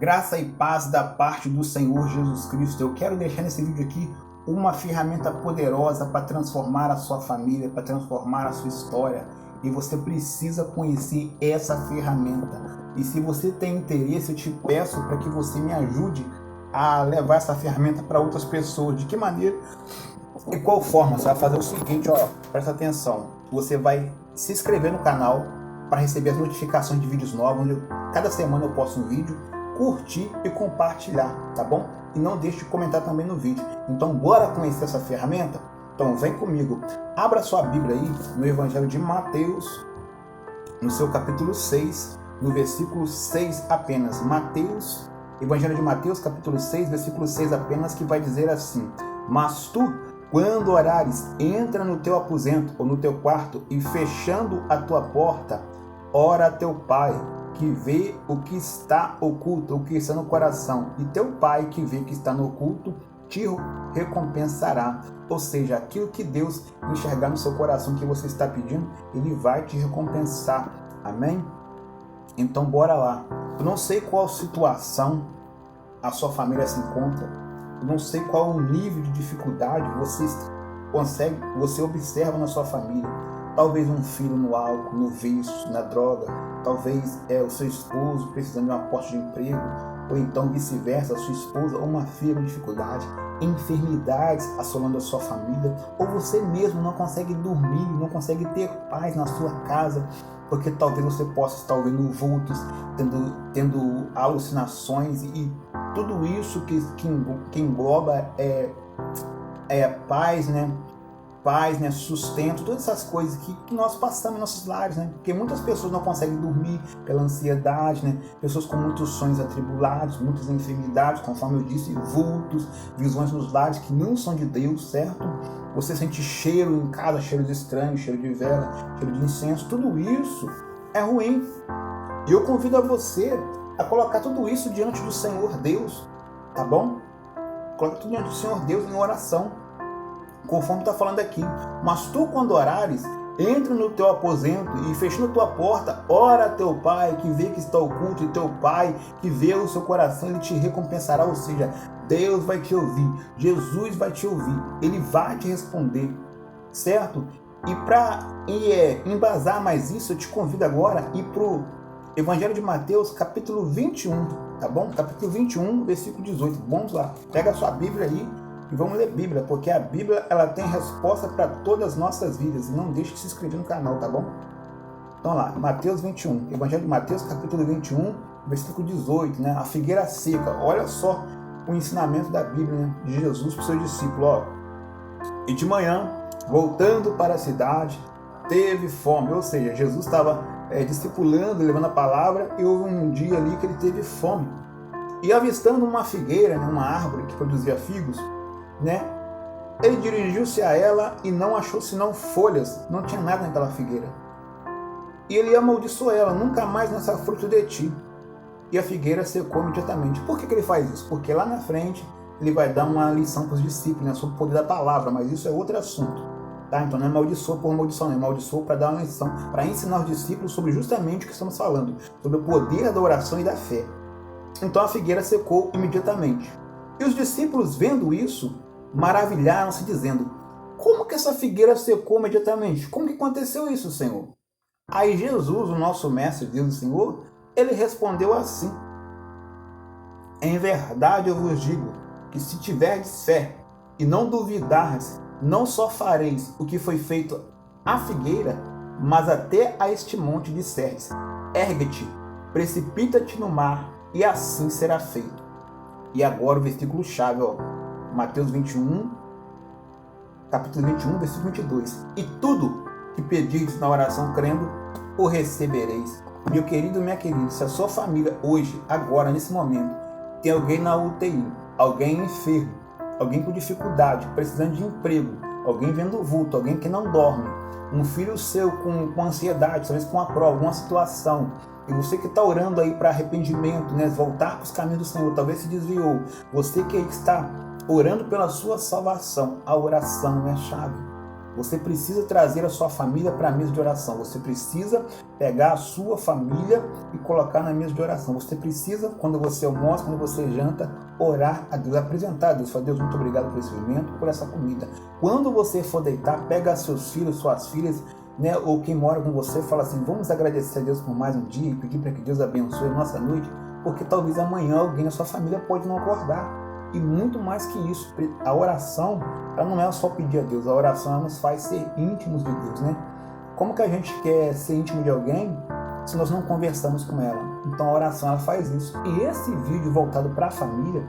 Graça e paz da parte do Senhor Jesus Cristo. Eu quero deixar nesse vídeo aqui uma ferramenta poderosa para transformar a sua família, para transformar a sua história. E você precisa conhecer essa ferramenta. E se você tem interesse, eu te peço para que você me ajude a levar essa ferramenta para outras pessoas. De que maneira e qual forma? Você vai fazer o seguinte, presta atenção. Você vai se inscrever no canal para receber as notificações de vídeos novos, onde cada semana eu posto um vídeo, curtir e compartilhar, tá bom? E não deixe de comentar também no vídeo. Então bora conhecer essa ferramenta? Então vem comigo, abra sua Bíblia aí no Evangelho de Mateus, no seu capítulo 6, no versículo 6 apenas. Mateus, Evangelho de Mateus, capítulo 6, versículo 6 apenas, que vai dizer assim: mas tu, quando orares, entra no teu aposento ou no teu quarto e fechando a tua porta, ora a teu Pai, que vê o que está oculto, o que está no coração, e teu Pai, que vê o que está no oculto, te recompensará. Ou seja, aquilo que Deus enxergar no seu coração que você está pedindo, Ele vai te recompensar. Amém? Então bora lá. Eu não sei qual situação a sua família se encontra. Eu não sei qual o nível de dificuldade você observa na sua família. Talvez um filho no álcool, no vício, na droga. Talvez o seu esposo precisando de uma porta de emprego. Ou então vice-versa, a sua esposa ou uma filha com dificuldade. Enfermidades assolando a sua família. Ou você mesmo não consegue dormir, não consegue ter paz na sua casa. Porque talvez você possa estar ouvindo vultos, tendo alucinações. E tudo isso que engloba paz, né? Paz, né, sustento, todas essas coisas que nós passamos em nossos lares, né? Porque muitas pessoas não conseguem dormir pela ansiedade, né? Pessoas com muitos sonhos atribulados, muitas enfermidades, conforme eu disse, vultos, visões nos lares que não são de Deus, certo? Você sente cheiro em casa, cheiros estranhos, cheiro de vela, cheiro de incenso, tudo isso é ruim. E eu convido a você a colocar tudo isso diante do Senhor Deus, tá bom? Coloca tudo diante do Senhor Deus em oração. Conforme está falando aqui, mas tu quando orares, entra no teu aposento e fechando tua porta, ora a teu Pai que vê que está oculto, e teu Pai que vê o seu coração, Ele te recompensará. Ou seja, Deus vai te ouvir, Jesus vai te ouvir, Ele vai te responder, certo? E para embasar mais isso, eu te convido agora a ir para o Evangelho de Mateus, capítulo 21, tá bom? Capítulo 21, versículo 18, vamos lá, pega a sua Bíblia aí, e vamos ler Bíblia, porque a Bíblia ela tem resposta para todas as nossas vidas. E não deixe de se inscrever no canal, tá bom? Então lá, Mateus 21, Evangelho de Mateus, capítulo 21, versículo 18, né? A figueira seca. Olha só o ensinamento da Bíblia, né? De Jesus para os seus discípulos. E de manhã, voltando para a cidade, teve fome. Ou seja, Jesus estava discipulando, levando a palavra, e houve um dia ali que ele teve fome. E avistando uma figueira, né? Uma árvore que produzia figos, né? Ele dirigiu-se a ela e não achou senão folhas, não tinha nada naquela figueira. E ele amaldiçoou ela: nunca mais nessa fruto de ti. E a figueira secou imediatamente. Por que ele faz isso? Porque lá na frente ele vai dar uma lição para os discípulos, né, sobre o poder da palavra, mas isso é outro assunto, tá? Então não é amaldiçoou por maldição, não é amaldiçoou para dar uma lição, para ensinar os discípulos sobre justamente o que estamos falando, sobre o poder da oração e da fé. Então a figueira secou imediatamente. E os discípulos, vendo isso, maravilharam-se, dizendo: como que essa figueira secou imediatamente? Como que aconteceu isso, Senhor? Aí Jesus, o nosso mestre, Deus e Senhor, ele respondeu assim: em verdade eu vos digo que se tiverdes fé e não duvidardes, não só fareis o que foi feito à figueira, mas até a este monte disserdes: ergue-te, precipita-te no mar, e assim será feito. E agora o versículo chave, Mateus 21, capítulo 21, versículo 22. E tudo que pedirdes na oração crendo, o recebereis. Meu querido, minha querida, se a sua família hoje, agora, nesse momento, tem alguém na UTI, alguém enfermo, alguém com dificuldade, precisando de emprego, alguém vendo vulto, alguém que não dorme, um filho seu com ansiedade, talvez com uma prova, alguma situação, e você que está orando aí para arrependimento, né, voltar para os caminhos do Senhor, talvez se desviou, você que está orando pela sua salvação, a oração é a chave. Você precisa trazer a sua família para a mesa de oração. Você precisa pegar a sua família e colocar na mesa de oração. Você precisa, quando você almoça, quando você janta, orar a Deus, apresentar a Deus. Falar: Deus, muito obrigado por esse alimento, por essa comida. Quando você for deitar, pega seus filhos, suas filhas, né, ou quem mora com você, fala assim: vamos agradecer a Deus por mais um dia e pedir para que Deus abençoe a nossa noite, porque talvez amanhã alguém na sua família pode não acordar. E muito mais que isso, a oração, ela não é só pedir a Deus, a oração ela nos faz ser íntimos de Deus, né? Como que a gente quer ser íntimo de alguém se nós não conversamos com ela? Então a oração ela faz isso. E esse vídeo voltado para a família,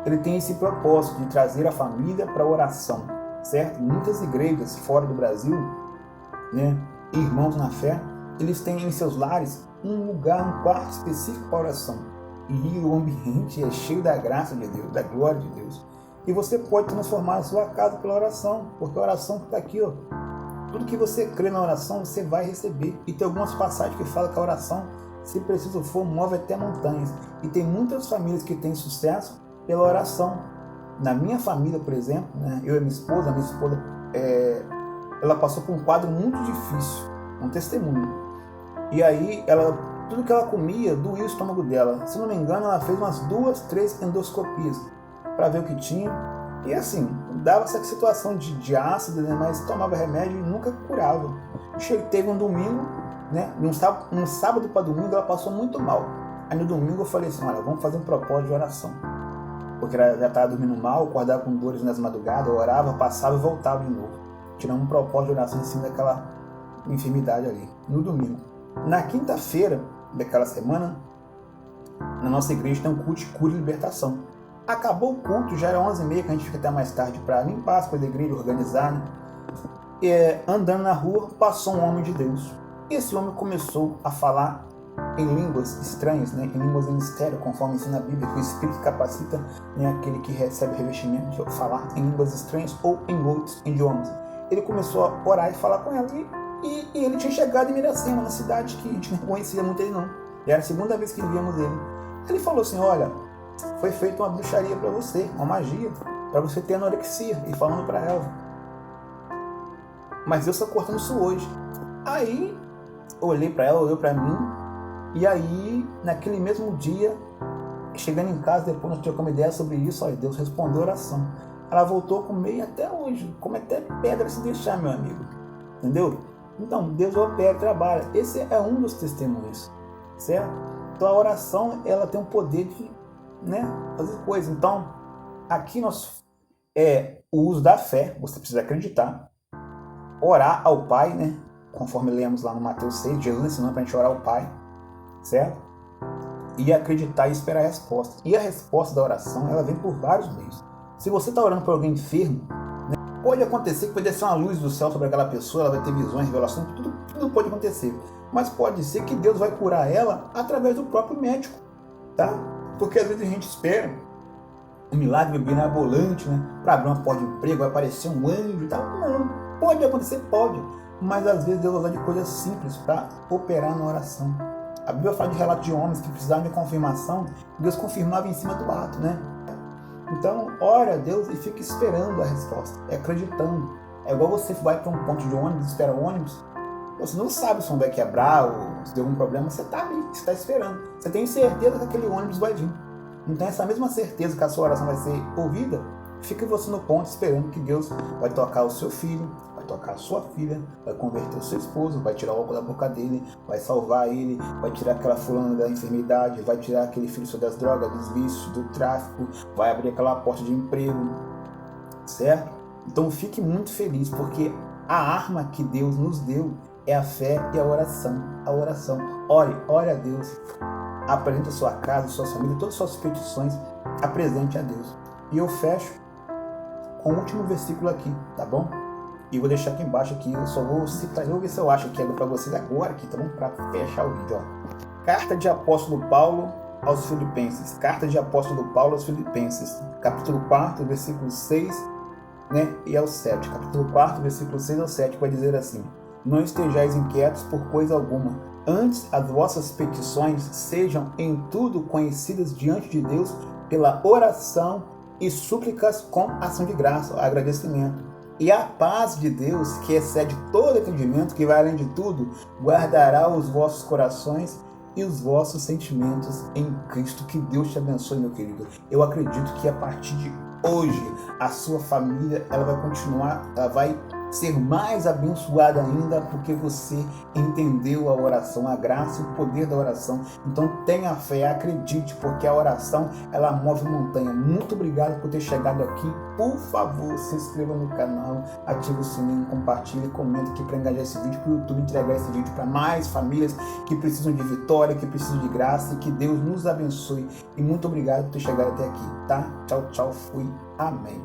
ele tem esse propósito de trazer a família para a oração, certo? Muitas igrejas fora do Brasil, né, irmãos na fé, eles têm em seus lares um lugar, um quarto específico para oração. E o ambiente é cheio da graça de Deus, da glória de Deus. E você pode transformar a sua casa pela oração, porque a oração está aqui, ó. Tudo que você crê na oração, você vai receber. E tem algumas passagens que falam que a oração, se preciso for, move até montanhas. E tem muitas famílias que têm sucesso pela oração. Na minha família, por exemplo, né, eu e minha esposa, ela passou por um quadro muito difícil, um testemunho. E aí, tudo que ela comia doía o estômago dela. Se não me engano, ela fez umas 2, 3 endoscopias para ver o que tinha. E assim, dava essa situação de ácido, né, mas tomava remédio e nunca curava. Teve um domingo, né, um sábado para domingo, ela passou muito mal. Aí no domingo eu falei assim: olha, vamos fazer um propósito de oração. Porque ela já estava dormindo mal, acordava com dores nas madrugadas, eu orava, passava e voltava de novo. Tirando um propósito de oração em cima daquela enfermidade ali, no domingo. Na quinta-feira daquela semana, na nossa igreja tem um culto de cura e libertação. Acabou o culto, já era 11h30, que a gente fica até mais tarde para limpar as coisas da igreja, organizar, né? Andando na rua, passou um homem de Deus. Esse homem começou a falar em línguas estranhas, né? Em línguas em mistério, conforme ensina a Bíblia, que o Espírito capacita, né, aquele que recebe revestimento de falar em línguas estranhas ou em outros idiomas. Ele começou a orar e falar com ela, e ele tinha chegado em Miracema, na cidade que a gente não conhecia muito ele não. E era a segunda vez que víamos ele. Ele falou assim: olha, foi feita uma bruxaria para você, uma magia, para você ter anorexia. E falando para ela: mas Deus está cortando isso hoje. Aí eu olhei para ela, olhou para mim. E aí, naquele mesmo dia, chegando em casa, depois nós trocamos ideia sobre isso. Olha, Deus respondeu a oração. Ela voltou a comer até hoje, come até pedra se deixar, meu amigo. Entendeu? Então, Deus opera e trabalha. Esse é um dos testemunhos, certo? Então, a oração, ela tem o poder de, né, fazer coisas. Então, aqui o uso da fé, você precisa acreditar, orar ao Pai, né? Conforme lemos lá no Mateus 6, Jesus ensinou para a gente orar ao Pai, certo? E acreditar e esperar a resposta. E a resposta da oração, ela vem por vários meios. Se você está orando por alguém enfermo, pode acontecer que vai descer uma luz do céu sobre aquela pessoa, ela vai ter visões, revelações, tudo pode acontecer. Mas pode ser que Deus vai curar ela através do próprio médico, tá? Porque às vezes a gente espera um milagre mirabolante, né? Para abrir uma porta de emprego, vai aparecer um anjo e tal. Não, pode acontecer, pode. Mas às vezes Deus usa de coisas simples para operar na oração. A Bíblia fala de relatos de homens que precisavam de confirmação, Deus confirmava em cima do ato, né? Então, ora a Deus e fica esperando a resposta, acreditando. É igual você vai para um ponto de ônibus, espera o ônibus, você não sabe se um vai quebrar ou se deu algum problema, você está ali, você está esperando. Você tem certeza que aquele ônibus vai vir. Então, essa mesma certeza que a sua oração vai ser ouvida, fica você no ponto esperando que Deus vai tocar o seu filho, vai tocar a sua filha, vai converter o seu esposo, vai tirar o álcool da boca dele, vai salvar ele, vai tirar aquela fulana da enfermidade, vai tirar aquele filho das drogas, dos vícios, do tráfico, vai abrir aquela porta de emprego, certo? Então fique muito feliz, porque a arma que Deus nos deu é a fé e a oração. A oração. Ore a Deus. Apresente a sua casa, a sua família, todas as suas petições, apresente a Deus. E eu fecho com o último versículo aqui, tá bom? E vou deixar aqui embaixo aqui, eu só vou citar, eu vou ver se eu acho aqui para vocês agora aqui, tá bom? Para fechar o vídeo, ó. Carta de Apóstolo Paulo aos Filipenses. Carta de Apóstolo Paulo aos Filipenses. Capítulo 4, versículo 6, né, e ao 7. Capítulo 4, versículo 6 ao 7, vai dizer assim: não estejais inquietos por coisa alguma, antes as vossas petições sejam em tudo conhecidas diante de Deus pela oração e súplicas com ação de graça, agradecimento. E a paz de Deus, que excede todo entendimento, que vai além de tudo, guardará os vossos corações e os vossos sentimentos em Cristo. Que Deus te abençoe, meu querido. Eu acredito que a partir de hoje, a sua família, ela vai continuar, ela vai ser mais abençoada ainda, porque você entendeu a oração, a graça e o poder da oração. Então tenha fé, acredite, porque a oração, ela move montanha. Muito obrigado por ter chegado aqui. Por favor, se inscreva no canal, ative o sininho, compartilhe, comenta aqui para engajar esse vídeo, para o YouTube entregar esse vídeo para mais famílias que precisam de vitória, que precisam de graça, e que Deus nos abençoe. E muito obrigado por ter chegado até aqui, tá? Tchau, tchau, fui. Amém.